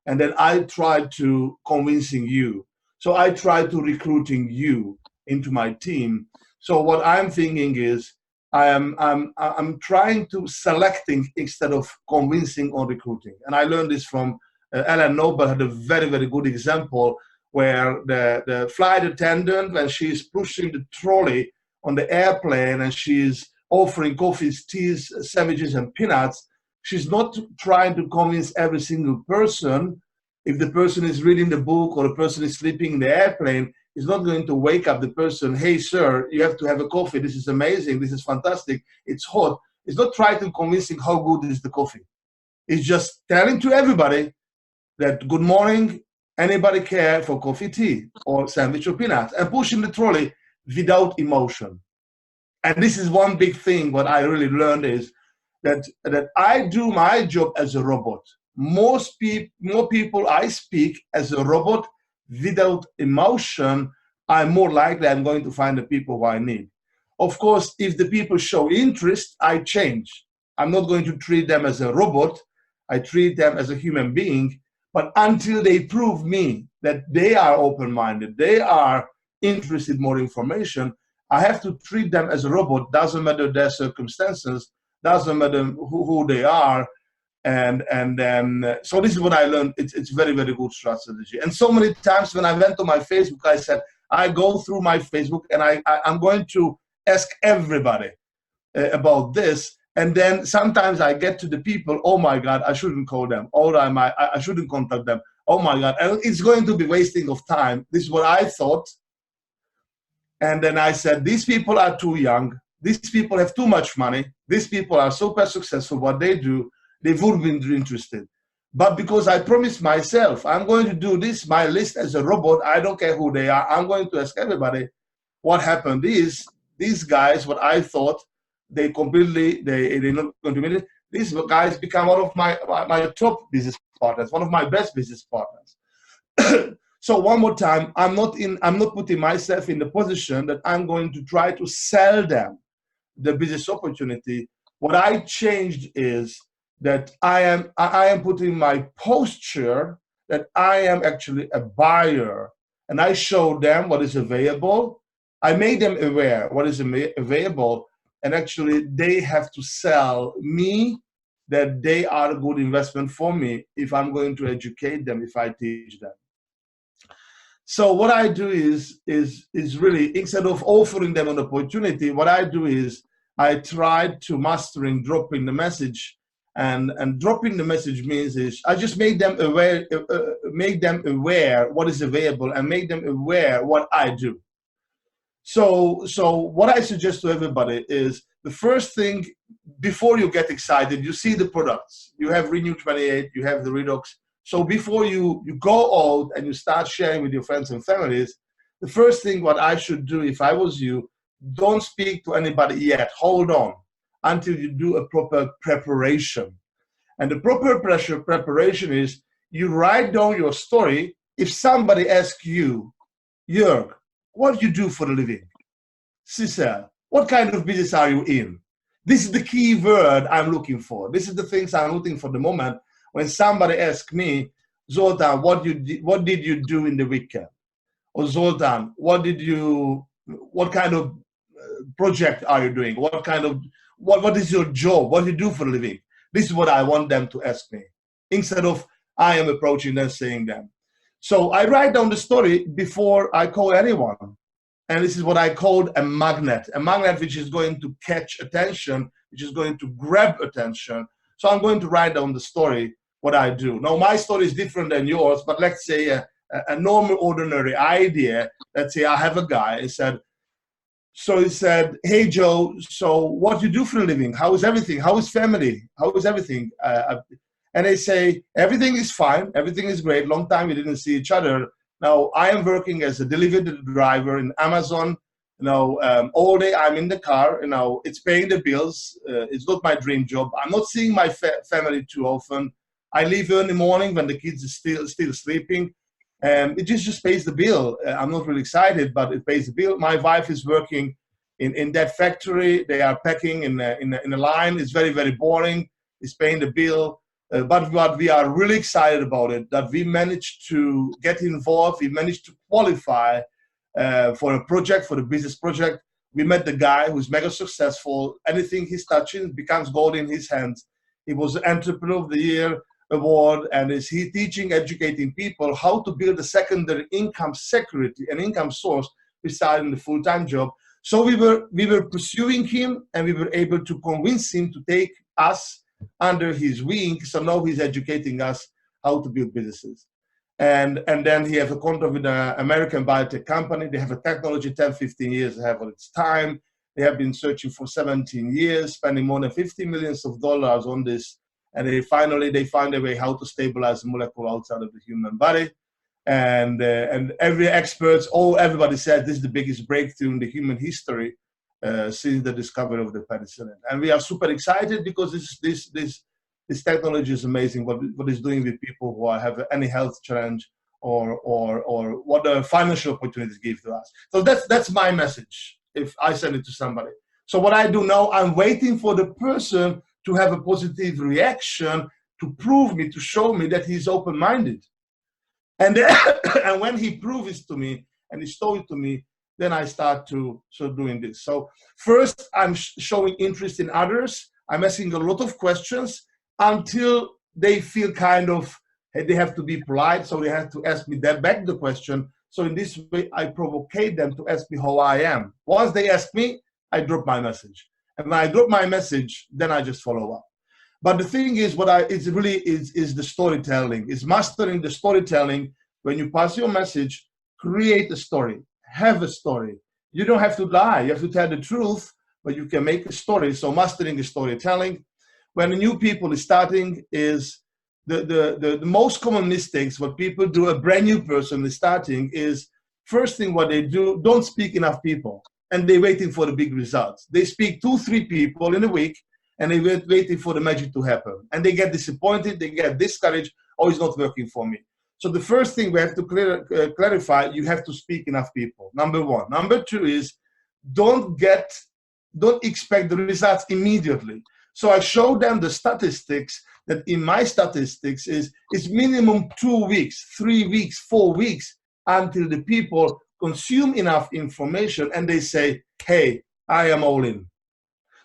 And then I try to convincing you. So I try to recruiting you into my team. So what I'm thinking is I'm trying to selecting instead of convincing or recruiting. And I learned this from Ellen Noble, had a very, very good example where the flight attendant, when she's pushing the trolley on the airplane and she's offering coffees, teas, sandwiches, and peanuts, she's not trying to convince every single person. If the person is reading the book or the person is sleeping in the airplane, is not going to wake up the person, hey, sir, you have to have a coffee. This is amazing. This is fantastic. It's hot. It's not trying to convincing how good is the coffee. It's just telling to everybody that good morning, anybody care for coffee, tea, or sandwich or peanuts, and pushing the trolley without emotion. And this is one big thing what I really learned is that I do my job as a robot. More people I speak as a robot without emotion, I'm more likely I'm going to find the people who I need. Of course, if the people show interest, I change. I'm not going to treat them as a robot. I treat them as a human being. But until they prove me that they are open-minded, they are interested in more information, I have to treat them as a robot. Doesn't matter their circumstances, doesn't matter who they are. And so this is what I learned. It's very, very good strategy. And so many times when I went to my Facebook, I said, I go through my Facebook and I'm going to ask everybody about this. And then sometimes I get to the people, oh my God, I shouldn't call them. Or I shouldn't contact them. Oh my God, and it's going to be wasting of time. This is what I thought. And then I said, these people are too young. These people have too much money. These people are super successful, what they do. They would be interested. But because I promised myself, I'm going to do this, my list as a robot, I don't care who they are, I'm going to ask everybody. What happened is, these guys, what I thought, they're not going to meet it. These guys become one of my top business partners, one of my best business partners. So one more time, I'm not putting myself in the position that I'm going to try to sell them the business opportunity. What I changed is that I am putting my posture that I am actually a buyer, and I show them what is available. I made them aware what is available, and actually they have to sell me that they are a good investment for me if I'm going to educate them, if I teach them. So what I do is really, instead of offering them an opportunity, what I do is I try to mastering dropping the message, and dropping the message means is I just make them aware what is available, and make them aware what I do. So what I suggest to everybody is the first thing, before you get excited, you see the products. You have Renew 28, you have the Redox. So before you go out and you start sharing with your friends and families, the first thing what I should do if I was you, don't speak to anybody yet. Hold on until you do a proper preparation. And the proper preparation is you write down your story. If somebody asks you, Jörg, what do you do for a living? Sissel, what kind of business are you in? This is the key word I'm looking for. This is the things I'm looking for the moment when somebody asks me, Zoltán, what did you do in the weekend? Or Zoltán, what kind of project are you doing? What is your job? What do you do for a living? This is what I want them to ask me, instead of I am approaching them saying them. So I write down the story before I call anyone. And this is what I called a magnet which is going to catch attention, which is going to grab attention. So I'm going to write down the story, what I do. Now, my story is different than yours, but let's say a normal, ordinary idea. Let's say I have a guy, he said, hey, Joe, so what do you do for a living? How is everything? How is family? How is everything? And they say, everything is fine. Everything is great. Long time we didn't see each other. Now, I am working as a delivery driver in Amazon. All day I'm in the car. It's paying the bills. It's not my dream job. I'm not seeing my family too often. I leave early in the morning when the kids are still sleeping. It just pays the bill. I'm not really excited, but it pays the bill. My wife is working in that factory. They are packing in a line. It's very, very boring. It's paying the bill. But what we are really excited about it, that we managed to get involved. We managed to qualify for a project, for the business project. We met the guy who's mega successful. Anything he's touching becomes gold in his hands. He was the Entrepreneur of the Year award, and is he teaching, educating people how to build a secondary income security, an income source beside the full-time job. So we were pursuing him, and we were able to convince him to take us under his wing. So now he's educating us how to build businesses. And then he has a contract with an American biotech company. They have a technology 10, 15 years ahead of its time. They have been searching for 17 years, spending more than $50 million on this. And they find a way how to stabilize the molecule outside of the human body. And every everybody says this is the biggest breakthrough in the human history since the discovery of the penicillin. And we are super excited because this technology is amazing. What it's doing with people who have any health challenge or what the financial opportunities give to us. So that's my message if I send it to somebody. So what I do now, I'm waiting for the person to have a positive reaction to prove me, to show me that he's open-minded. And when he proves it to me and he shows it to me, then I start doing this. So first, I'm showing interest in others. I'm asking a lot of questions until they feel they have to be polite, so they have to ask me back the question. So in this way, I provocate them to ask me how I am. Once they ask me, I drop my message. And when I drop my message, then I just follow up. But the thing is, it's really the storytelling. It's mastering the storytelling. When you pass your message, create a story, have a story. You don't have to lie. You have to tell the truth, but you can make a story. So mastering the storytelling. When a new people is starting, is the most common mistakes what people do, a brand new person is starting, is first thing what they do, don't speak enough people. and they're waiting for the big results. They speak 2-3 people in a week, and they're waiting for the magic to happen. And they get disappointed, they get discouraged, oh, it's not working for me. So the first thing we have to clarify, you have to speak enough people, number one. Number two is, don't expect the results immediately. So I show them the statistics, that in my statistics it's minimum 2 weeks, 3 weeks, 4 weeks until the people consume enough information and they say, hey, I am all in.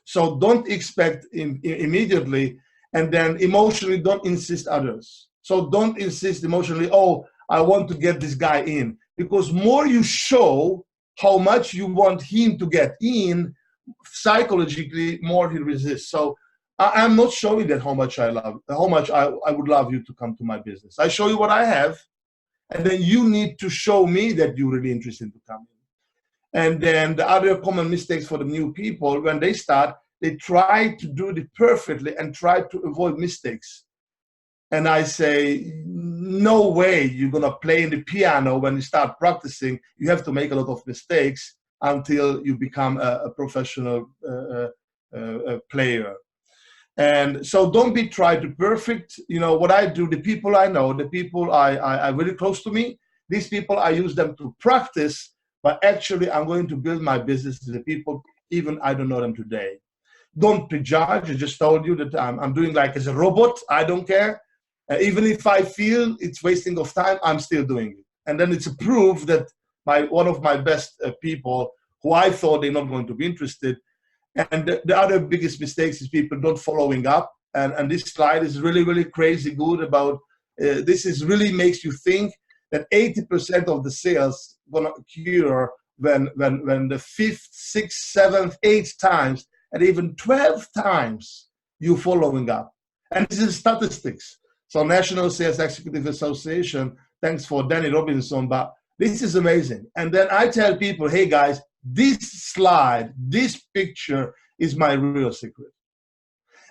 So don't expect immediately, and then emotionally don't insist others. So don't insist emotionally, oh, I want to get this guy in. Because more you show how much you want him to get in, psychologically, more he resists. So I'm not showing that how much I would love you to come to my business. I show you what I have, and then you need to show me that you're really interested to come in. And then the other common mistakes for the new people, when they start, they try to do it perfectly and try to avoid mistakes. And I say, no way you're gonna play the piano when you start practicing. You have to make a lot of mistakes until you become a professional player. And so don't be trying to perfect. You know, what I do, the people I know, the people I really close to me, these people, I use them to practice, but actually I'm going to build my business to the people, even I don't know them today. Don't prejudge. I just told you that I'm doing like as a robot. I don't care. Even if I feel it's wasting of time, I'm still doing it. And then it's a proof that one of my best people, who I thought they're not going to be interested. And the other biggest mistakes is people not following up. And this slide is really, really crazy good about, this is really makes you think that 80% of the sales gonna occur when the 5th, 6th, 7th, 8th times, and even 12 times you following up. And this is statistics. So National Sales Executive Association, thanks for Danny Robinson, but this is amazing. And then I tell people, hey guys, this slide, this picture is my real secret.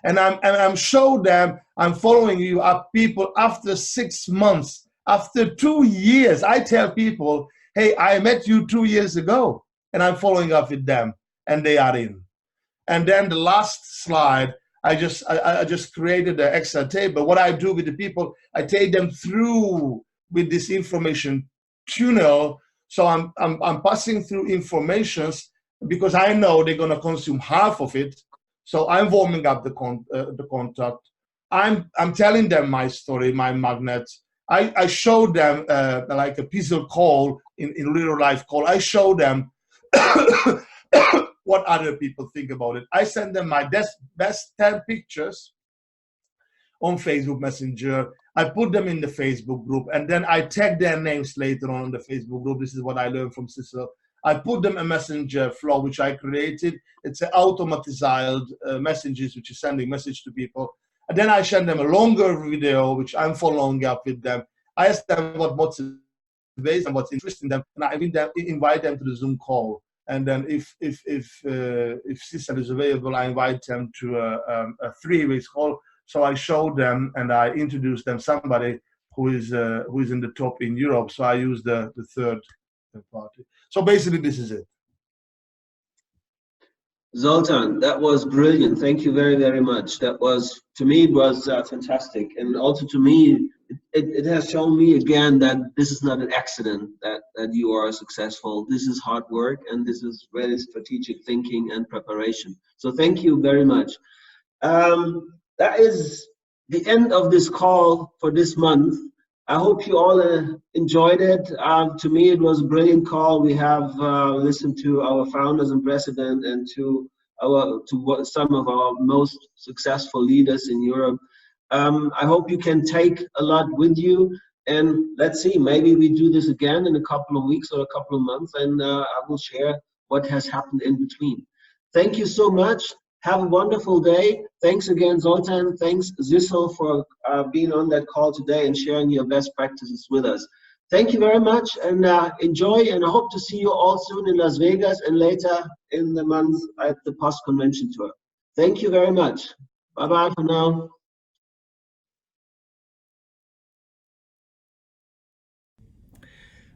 And I'm show them, I'm following you up people after 6 months, after 2 years. I tell people, hey, I met you 2 years ago, and I'm following up with them, and they are in. And then the last slide, I just created an Excel table. What I do with the people, I take them through with this information tunnel. So I'm passing through informations because I know they're gonna consume half of it. So I'm warming up the contact. I'm telling them my story, my magnet. I show them like a piece of coal in real life coal. I show them what other people think about it. I send them my best 10 pictures on Facebook Messenger. I put them in the Facebook group, and then I tag their names later on in the Facebook group. This is what I learned from Sissel. I put them a messenger flow, which I created. It's an automatized messages, which is sending message to people. And then I send them a longer video, which I'm following up with them. I ask them what motivates them, what's interesting them, and I invite them to the Zoom call. And then if Sissel is available, I invite them to a 3-way call. So I show them and I introduce them somebody who is in the top in Europe. So I use the third party. So basically, this is it. Zoltán, that was brilliant. Thank you very, very much. That was, to me, it was fantastic. And also to me, it has shown me again that this is not an accident, that you are successful. This is hard work, and this is very strategic thinking and preparation. So thank you very much. That is the end of this call for this month. I hope you all enjoyed it. To me, it was a brilliant call. We have listened to our founders and president and to some of our most successful leaders in Europe. I hope you can take a lot with you, and let's see, maybe we do this again in a couple of weeks or a couple of months, and I will share what has happened in between. Thank you so much. Have a wonderful day. Thanks again, Zoltán. Thanks, Sissel, for being on that call today and sharing your best practices with us. Thank you very much, and enjoy, and I hope to see you all soon in Las Vegas and later in the month at the Post Convention Tour. Thank you very much. Bye-bye for now.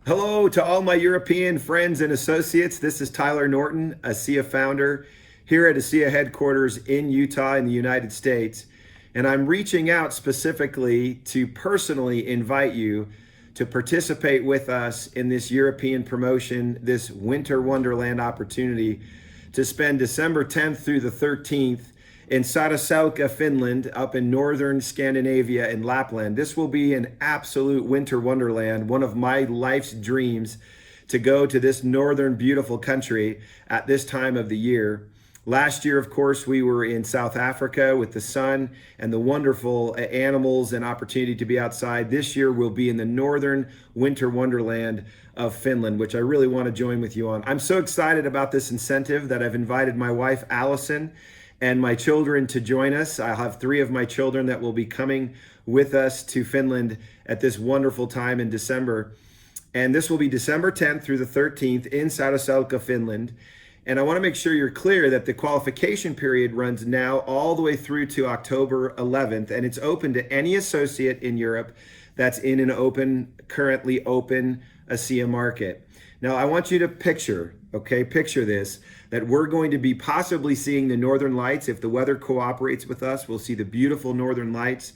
Hello to all my European friends and associates. This is Tyler Norton, ASEA founder here at ASEA headquarters in Utah in the United States. And I'm reaching out specifically to personally invite you to participate with us in this European promotion, this Winter Wonderland opportunity to spend December 10th through the 13th in Sissel, Finland, up in northern Scandinavia and Lapland. This will be an absolute winter wonderland, one of my life's dreams to go to this northern beautiful country at this time of the year. Last year, of course, we were in South Africa with the sun and the wonderful animals and opportunity to be outside. This year, we'll be in the northern winter wonderland of Finland, which I really want to join with you on. I'm so excited about this incentive that I've invited my wife, Allison, and my children to join us. I'll have 3 of my children that will be coming with us to Finland at this wonderful time in December. And this will be December 10th through the 13th in Sissel, Finland. And I want to make sure you're clear that the qualification period runs now all the way through to October 11th, and it's open to any associate in Europe that's in an currently open ASEA market. Now, I want you to picture this, that we're going to be possibly seeing the Northern Lights. If the weather cooperates with us, we'll see the beautiful Northern Lights.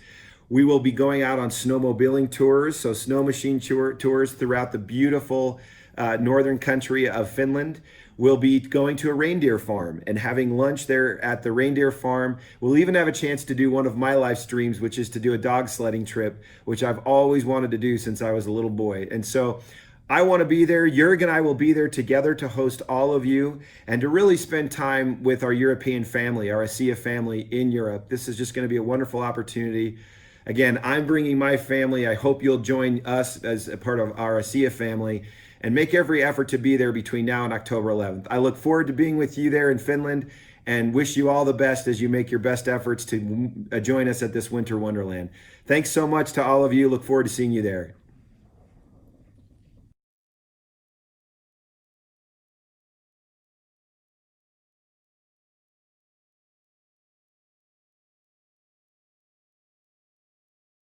We will be going out on snowmobiling tours, so snow machine tours throughout the beautiful northern country of Finland. We'll be going to a reindeer farm and having lunch there at the reindeer farm. We'll even have a chance to do one of my life streams, which is to do a dog sledding trip, which I've always wanted to do since I was a little boy. And so I want to be there. Jörg and I will be there together to host all of you and to really spend time with our European family, our ASEA family in Europe. This is just going to be a wonderful opportunity. Again, I'm bringing my family. I hope you'll join us as a part of our ASEA family and make every effort to be there between now and October 11th. I look forward to being with you there in Finland and wish you all the best as you make your best efforts to join us at this Winter Wonderland. Thanks so much to all of you. Look forward to seeing you there.